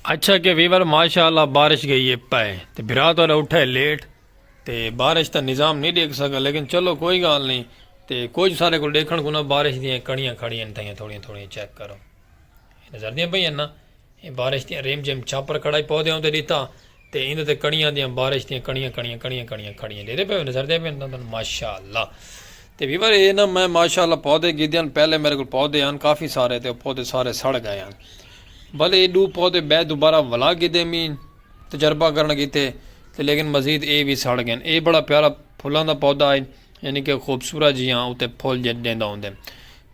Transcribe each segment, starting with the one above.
अच्छा कि वीवर माशाल्लाह बारिश गई है पाए तो बिरा तो उठे लेट ते बारिश का निज़ाम नहीं देख सका लेकिन चलो कोई गल नहीं ते कुछ सारे को देखने को ना बारिश दी कड़ियाँ खड़ियां थी थोड़ी थोड़ी चेक करो नजर दियाँ पई ना ये बारिश दी रेम जेम छापर कड़ाई पौधे आते दिता तो इन कड़ियाँ दियाँ बारिश दी कड़ियाँ कड़ियाँ कड़ियाँ कड़ियाँ खड़ियाँ दे पे नजर दे पे माशाल्लाह तो वीवर ये ना मैं माशाल्लाह पौधे गिदे पहले मेरे को पौधे हैं काफ़ी सारे तो पौधे सारे सड़ गए हैं भले एडू पौधे बै दोबारा वला गिदे मी तजर्बा करन कीते ते लेकिन मजीद ये भी सड़ गए ये बड़ा प्यारा फुलों का पौधा है यानी कि खूबसूरत जी हाँ उत्ते फुल देंदा होंगे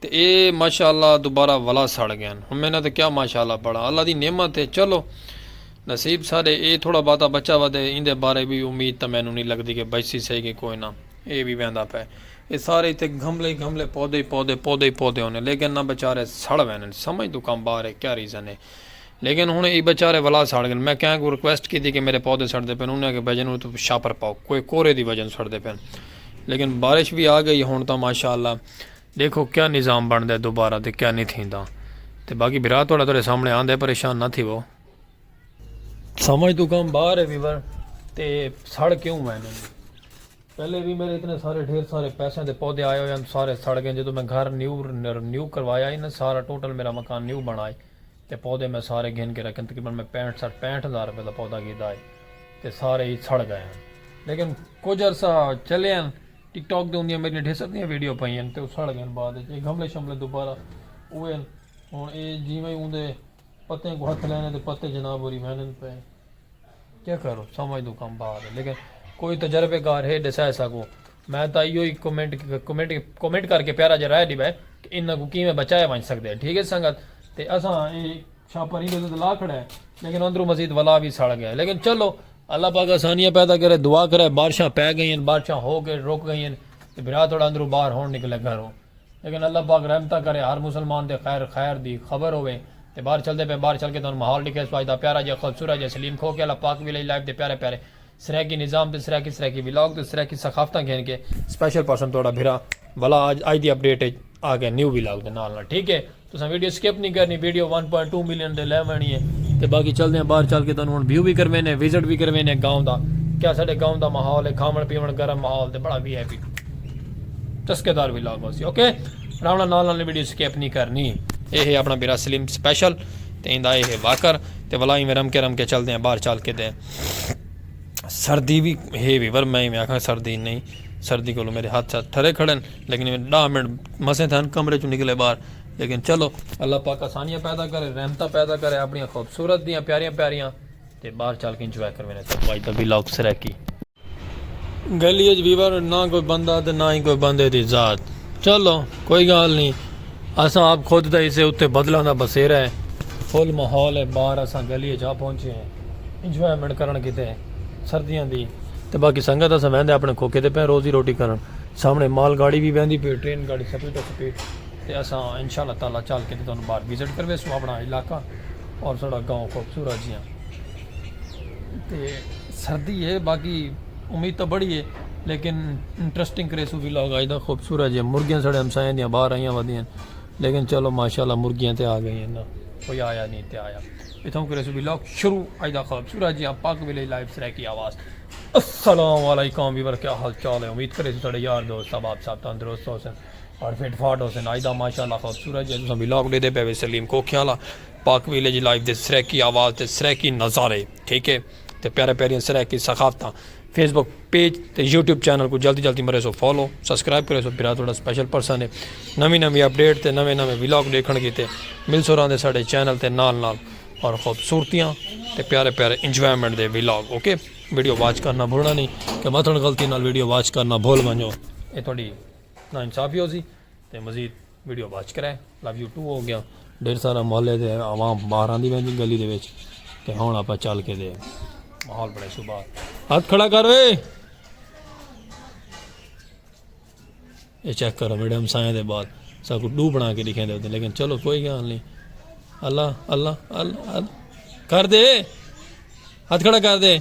तो ये माशाल्लाह दोबारा वला सड़ गए हम मैंने तो क्या माशाल्लाह पढ़ा अल्लाह की नेमत है चलो नसीब सारे ये थोड़ा बहुता बच्चा वधे इंदे बारे भी उम्मीद तो मैनू नहीं लगती कि बची सही कि कोई ना ये भी वहदा पे ये सारे इतने गमले गमले पौधे पौधे पौधे ही पौधे होने लेकिन ना बेचारे सड़ वैन समझ तो कम बाहर है क्या रीज़न है लेकिन हूँ ये बेचारे वला सड़ गए मैं क्या को रिक्वेस्ट की थी कि मेरे पौधे सड़ते पे उन्हें वजन तो छापर पाओ कोई कोरे की वजन सड़ते पे लेकिन बारिश भी आ गई हूँ तो माशाल्लाह देखो क्या निज़ाम बनता है दोबारा तो क्या नहीं थींदा तो बाकी बिरा थोड़े सामने आंदे परेशान ना थी वो समझ तो कम बाहर है वीवर तो सड़ क्यों मैंने पहले भी मेरे इतने सारे ढेर सारे पैसे के पौधे आए हुए सारे सड़ गए जो मैं घर न्यू करवाया ही ना सारा टोटल मेरा मकान न्यू बनाए तो पौधे मैं सारे गिन के रखे तकरीबन मैं 65,000 रुपये का पौधा गिदा है तो सारे ही सड़ गए हैं लेकिन कुछ अर्सा चले हैं टिकटॉक दे होंगे मेरी ढेर सारियां वीडियो पाई हैं तो सड़ गए बाद गमले शमले दोबारा हुए हूँ ये जिमें उनके पत्ते को हथ लेने तो पत्ते जनाब और मेहनत पे क्या करो समझ दो कम बाहर है लेकिन कोई तजर्बेकार है दसा सको मैं तो इो ही कमेंट करके प्यारा जरा है भाई कि इन्हों को किमें बचाया बन सकते हैं ठीक है संगत तो असा ये छापर ही ला खड़ा है लेकिन अंदरों मजीद वला भी सड़ गया लेकिन चलो अल्लाह पाक आसानियाँ पैदा करे दुआ करे बारिशां पै गई बारिशां हो के रुक गई तो बिरा थोड़ा अंदरों बाहर होने निकले घरों लेकिन अल्लाह पाक रहमता करे हर मुसलमान के खैर दी खबर होवे तो बाहर चलते पे बाहर चल के तो माहौल दिखे फायदा प्यारा जो खूबसूरत जो सलीम खो के अल्लाह पाक भी लाइफ दे प्यारे प्यारे सरैकी निज़ाम तो सरैकी व्लॉग तो सरैकी सखाफत घेन के स्पेशल पर्सन थोड़ा भिरा भला आज दी अपडेट आ गया न्यू व्लॉग के नाल ठीक है तो वीडियो स्किप नहीं करनी वीडियो 1.2 मिलियन दे लैनी है तो बाकी चलते हैं बाहर चल के तुम व्यू भी करवे ने विजिट भी करवे ने गाँव का क्या साढ़े गाँव का माहौल है खावन पीवन गर्म माहौल तो बड़ा भी हैप्पी चस्केदार व्लॉग हो ओके रावणा नाल वीडियो स्किप नहीं करनी ये है अपना बिरा सलीम स्पेशल तो इंदा ये है वाकर तो वलाई में रम के चलते हैं बाहर चल के दे सर्दी भी है वीवर मैं आखा सर्दी नहीं सर्दी को मेरे हाथ साथ ठरे खड़े लेकिन 10 मिनट मसे थे कमरे चो निकले बाहर लेकिन चलो अल्लाह पाक आसानियाँ पैदा करे रहमत पैदा करे अपनी खूबसूरत दियाँ प्यारियां प्यारियां तो बाहर चल के इंजॉय करवे तो भाई तो व्लॉग सरैकी गली वीवर ना कोई बंदा तो ना ही कोई बंदे की जात चलो कोई गल नहीं असा आप खुद तो इसे उत्ते बदलों का बसेरा है फुल माहौल है बाहर असा गली जा पहुँचे हैं इंजॉयमेंट करन किते सर्दियों की तो बाकी संगत अस वहदे अपने खोखे पे रोज़ी रोटी करन सामने माल गाड़ी भी वहदी पे ट्रेन गाड़ी स्पीड स्पीड तो असा इंशाअल्लाह ताला चल के तुम बाहर विजिट करवे सो अपना इलाका और साड़ा गाँव खूबसूरत जियाँ तो सर्दी है बाकी उम्मीद तो बड़ी है लेकिन इंटरेस्टिंग करेसू भी लोग आज खूबसूरत है मुर्गियाँ साढ़े हमसाएं दियाँ बाहर आइया वधियां लेकिन चलो माशाल्लाह मुर्गियाँ तो आ गई हैं ना कोई आया नहीं तो आया इतों करेसू भी लोग शुरू आज खूबसूरत जी पाक विलेज लाइव सराय की आवाज़ अस्सलाम वालेकुम वीवर क्या हाल चाल है उम्मीद करे थोड़े यार दोस्त अब आप सब तंदुरुस्त हो सन और फिट फाट हो सन आज माशाल्लाह खूबसूरत जी तुम व्लॉग दे पे सलीम कोख्याला पाक विलेज लाइव दे सराय की आवाज़ ते सराय की नज़ारे ठीक है तो प्यारे प्यारियां सराय की सखाफत फेसबुक पेज तो यूट्यूब चैनल को जल्दी जल्दी मरे सो फॉलो सब्सक्राइब करे सो फिर थोड़ा स्पेशल पर्सन है नवी अपडेट तो नवे व्लॉग देखने की मिल सो रहे साढ़े चैनल के नाल और खूबसूरतियाँ तो प्यारे प्यारे इंजॉयमेंट दे व्लॉग ओके वीडियो वॉच करना भूलना नहीं कि मतन गलती नाल वीडियो वॉच करना भूल वनो ये थोड़ी ना इंसाफी हो सी तो मजीद वीडियो वॉच कराए लव यू टू हो गया ढेर सारा मोहल्ले के आवाम बाहर आँदी वही गली के हूँ आप चल के दे माहौल बड़े सुबह हाथ खड़ा कर वे ये चेक करो मेरे हमसाए के बाद सब कुछ डू बना के लिखे दे लेकिन चलो कोई गल नहीं अल्लाह अल्लाह अल्लाह कर दे हाथ खड़ा कर दे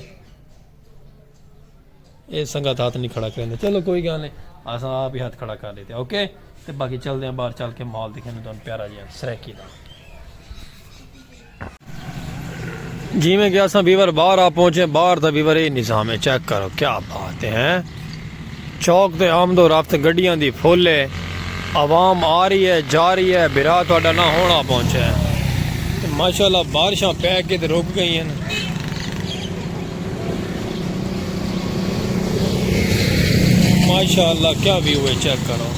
ये संगत हाथ नहीं खड़ा करेंगे चलो कोई गल नहीं अस आप ही हाथ खड़ा कर देते ओके तो बाकी चलते हैं बाहर चल के माहौल दिखे तो प्यारा जी सरैकी का जिमें कि असा वीवर बाहर आ पहुंचे, बाहर का वीवर ये निज़ाम है, चेक करो क्या बात है। चौक ते आमदो रफ्त गड्डियां दी फुल है, आवाम आ रही है जा रही है, बिरा तुहाडा ना होना पहुंचा है। माशाल्लाह बारिशां पै के ते रुक गई हैं। माशाल्लाह क्या व्यू है, चेक करो।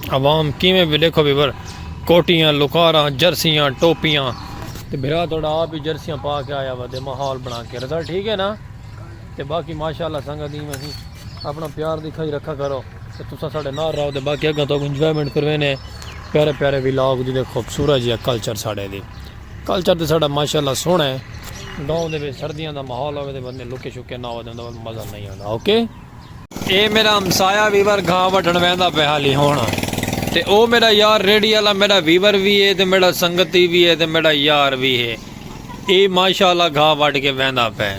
आवाम किमें भी देखो वीवर, कोटियां लुकारा जर्सियां टोपियां ते बिरा थोड़ा आप ही जर्सियां पा के आया वा ते माहौल बना के रिजल्ट ठीक है ना। ते बाकी माशाल्लाह संगत ही में अपना प्यार दिखाई रखा करो ते तुसा साढ़े नाल रहो ते बाकी अगर तो इंजॉयमेंट करवेने प्यारे प्यारे व्लॉग जी खूबसूरत जी कल्चर साढ़े दी कल्चर तो साढ़ा माशाल्लाह सोहना है। गाँव के सर्दियों का माहौल हो बंदे लुके शुके ना हो मज़ा नहीं आता। ओके ये मेरा हमसाया वीवर घाह वड्ढण वहदा पे हाली होना ते ओ मेरा यार रेडी वाला मेरा वीवर भी है ते मेरा संगती भी है ते मेरा यार भी है। ये माशाल्लाह घाह वड्ढ के वहदा पे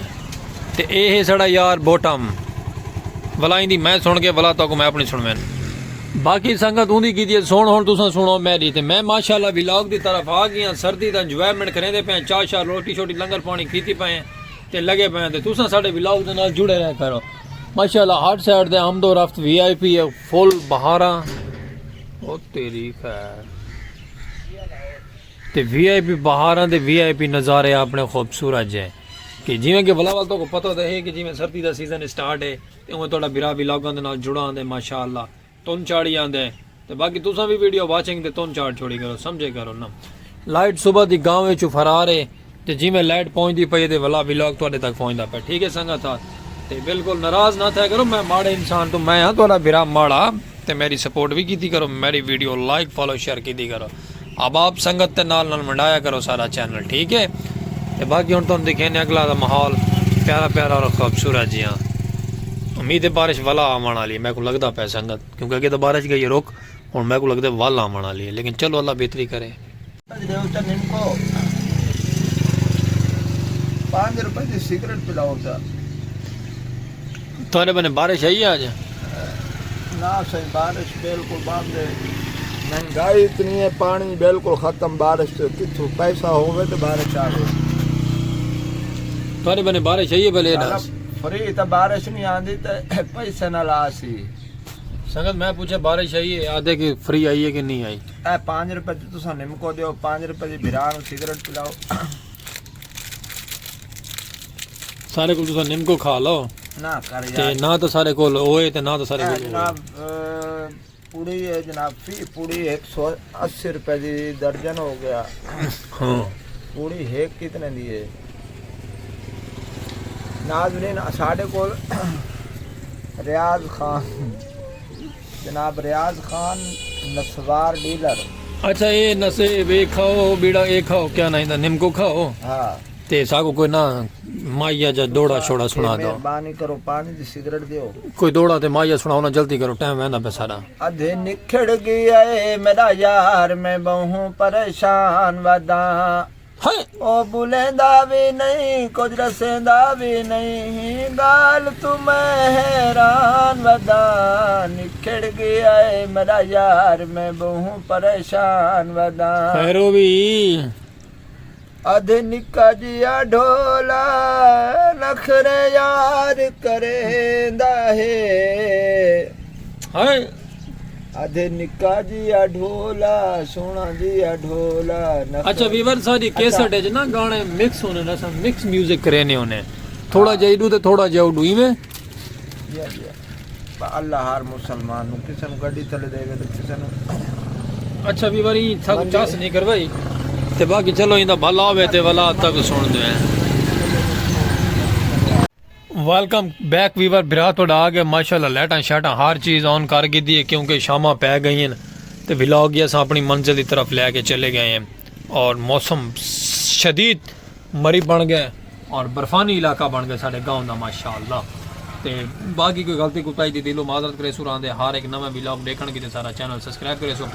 ते ये है साड़ा यार बोटम भला इंदी मैं सुन के भला तो मैं अपनी सुनवेन बाकी संगत उंदी की सुन हुण तुसां सुनो मेरी ते मैं माशाल्लाह व्लॉग की तरफ आ गया। सर्दी का इंजॉयमेंट करेंदे पे, चाह शाह रोटी शोटी लंगर पानी कीती पे ते लगे पे ते तुसां साडे व्लॉग दे नाल जुड़े रह करो। माशाल्लाह हर साइड दे आमदो रफ्त VIP है फुल बहारा ओ तेरी खैर ते VIP बहारा दे VIP नज़ारे अपने खूबसूरत है कि जिवें कि भला तो को पता तो है कि जिवें सर्दी का सीजन स्टार्ट है ते उवें तुहाडा बिरा व्लॉगां दे नाल जुड़ा आंदे माशाल्लाह तुन चाड़ी आंदे ते बाकी तुसां भी वीडियो वाचिंग ते तुन चाड़ छोड़ी करो समझे करो ना। लाइट सुबह दी गांव विच फरार है ते जिवें लाइट पहुंचदी पई ते भला व्लॉग तुहाडे तक पहुंचदा पे ठीक है संगत ते बिल्कुल नाराज ना था करो। मैं माड़े इंसान तो मैं हाँ तुहाडा बिरा माड़ा ते मेरी सपोर्ट भी की करो, मेरी वीडियो लाइक फॉलो शेयर की करो। अब आप संगत के नाल मंडाया करो सारा चैनल ठीक है। ते बाकी हुण तुहानूं दिखेने अगला दा माहौल प्यारा प्यारा और खूबसूरत जी। उम्मीद है बारिश वाला आवन वाली है, मेरे को लगता पे संगत क्योंकि अगे तो बारिश गई रुक हुण मेरे को लगता वाल आवन वाली है, लेकिन चलो अल्लाह बेहतरी करे। 5 रुपए की सिगरेट पिलाओ था थोड़े बने बारिश आई है आज ना सही, बारिश बिल्कुल बंद है। महंगाई इतनी है, पानी बिल्कुल खत्म, बारिश तो कितों पैसा होवे तो बारिश आ गई। थोड़े बने बारिश आई है भले फ्री तो बारिश नहीं आती तो पैसे ना लासी संगत मैं पूछा बारिश आई है आधे की फ्री आई है कि नहीं आई। 5 रुपए तुसा निमको दो, 5 रुपए की बिरा सिगरेट पिलाओ। सारे को तुसा निमको खा लो ना कर ते यार ना तो सारे को ओए ते ना तो सारे को जनाब पूड़ी है जनाब, फी पूड़ी 180 रुपए की दर्जन हो गया। हाँ पूड़ी है कितने दिए नाज़रीन साढ़े को रियाज खान जनाब, रियाज खान नस्वार डीलर। अच्छा ये नसेब ये खाओ बीड़ा ये खाओ क्या नहीं था निमको खाओ हाँ ते साको कोई ना माइया जा दौड़ा छोड़ा सुना दो, मेहरबानी करो पानी की सिगरेट दो कोई दौड़ा ते माइया सुनाओ ना जल्दी करो टाइम वहदा पे सारा। अधे निखड़ गया है मेरा यार, मैं बहु परेशान वदा हाय ओ बुलेंदा भी नहीं कुछ रसेंदा भी नहीं, गाल तुम हैरान वदा निखड़ गया है मेरा यार, मैं बहु परेशान वदा। खैरो भी अधे निका जिया ढोला नखरे यार करेंदा है, हाय अधे निका जिया ढोला सोना जिया ढोला नखरे। अच्छा वीवर सारी कैसेट है ना गाने मिक्स होने ना सब मिक्स म्यूजिक करेने होने थोड़ा जाइडू ते थोड़ा जाउडू इवें अल्लाह हर मुसलमान नु किसे नु गड्डी चले देवे तो किसे नु। अच्छा वीवर ई सब चास नहीं करवाई ते बाकी चलो इंदा भला होवे ते भला तक सुन दे। वेलकम बैक वीवर बिरा थोड़ा आ गया माशाल्लाह लाइटां शाटां हर चीज़ ऑन कर दी है क्योंकि शामां पै गई हैं तो व्लॉग ही असां अपनी मंजिल की तरफ लैके चले गए हैं और मौसम शदीद मरी बन गया और बर्फानी इलाका बन गया साढ़े गाँव का माशाल्लाह। तो बाकी कोई गलती कुताई दी दिलो माजरत करे सो आंदे हर एक नवा व्लॉग देखने की सारा चैनल सब्सक्राइब करे सो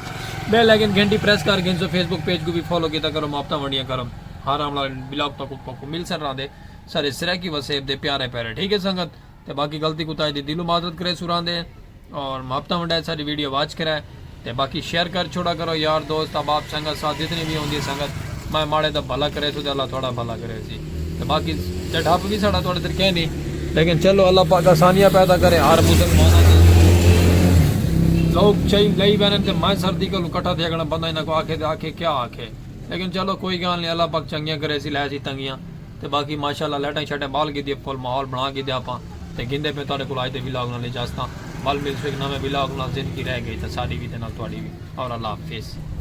बेल आइकन घंटी प्रेस कर गिन सो फेसबुक पेज को भी फॉलो किया करो मापता वंडियां करो हर आमला व्लॉग तक मिल सर रहा दे सारे सिरा की वसेब दे प्यारे प्यारे ठीक है संगत। ਤੇ ਬਾਕੀ ਗਲਤੀ ਕੁਤਾਈ ਦੀ ਦਿਲੋਂ ਮਾਜ਼ਰਤ ਕਰੇ ਸੁਰਾਂ ਦੇ और मुहब्बत वंडे सारी वीडियो वाच कराए ते बाकी शेयर कर छोड़ा करो यार दोस्त अहबाब संगत साथ जितनी भी होंगी संगत मैं माड़े दा भला करे तो अल्लाह थोड़ा भला करे सी ते बाकी ढप भी साड़ा थोड़े तरीके नहीं लेकिन चलो अल्लाह पाक आसानियां पैदा करे हर मुसलमान लोग चाहिए गई बहन ते मैं सर्दी को कट्ठा थे अगर बंदा इन्हें को आखे क्या आखे लेकिन चलो कोई गल नहीं अल्लाह पाक चंगियां करे सी लै सी तंगियां ते बाकी माशाअल्लाह लाइटां छटे बाल की दी फुल माहौल बना के दे आपां ते गिंदे पे तुहाडे कोल अज दे व्लॉग नाल इजाजतां बल मिल फिर नवे व्लॉग नाल जिंदगी रह गई तो साडी भी ते नाल तुहाडी भी और अल्लाह हाफिज़।